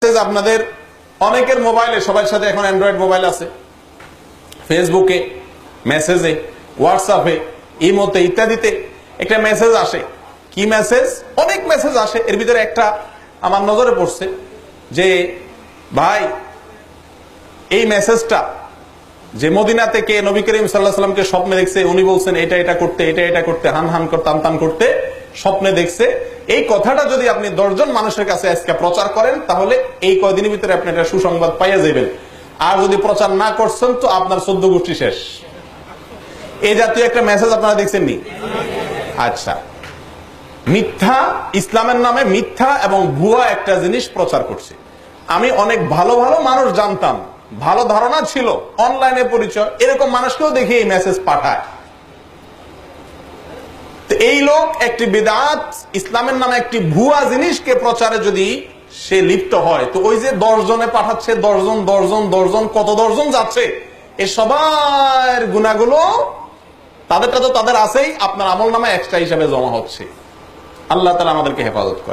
আপনাদের অনেকের মোবাইলে, সবার সাথে এখন অ্যান্ড্রয়েড মোবাইল আছে, ফেসবুকে, মেসেজে, হোয়াটসঅ্যাপে, ইমোতে ইত্যাদিতে একটা মেসেজ আসে। কি মেসেজ? অনেক মেসেজ আসে। এর ভিতরে একটা আমার নজরে পড়ছে যে ভাই, এই মেসেজটা যে মদিনা থেকে নবী করিম সাল্লাল্লাহু আলাইহি ওয়াসাল্লামকে স্বপ্নে দেখছে, উনি বলছেন এটা এটা করতে, এটা এটা করতে, হান হান করতে, তান তান করতে স্বপ্নে দেখছে, এই কথাটা যদি আপনি 10 জন মানুষের কাছে আজকে প্রচার করেন, তাহলে এই কয়দিনের ভিতরে আপনি একটা সুসংবাদ পাইয়া যাবেন। আর যদি প্রচার না করছেন তো আপনার 14 গোষ্ঠী শেষ। এই জাতীয় একটা মেসেজ আপনারা দেখছেন নি? আচ্ছা, মিথ্যা, ইসলামের নামে মিথ্যা এবং ভুয়া একটা জিনিস প্রচার করছে। আমি অনেক ভালো ভালো মানুষ জানতাম, ভালো ধারণা ছিল, অনলাইনে পরিচয়, এরকম মানুষকেও দেখি এই মেসেজ পাঠায়। তো এই লোক একটি বিদআত, ইসলামের নামে একটি ভুয়া জিনিসকে প্রচারে যদি সে লিপ্ত হয়, তো ওই যে 10 জনে পাঠাচ্ছে, 10 জন কত 10 জন যাচ্ছে, এ সবার গুনাহগুলো তাদেরটা তো তাদের আছেই, আপনার আমল নামে এক্সট্রা হিসাবে জমা হচ্ছে। আল্লাহ তাআলা আমাদেরকে হেফাজত করে।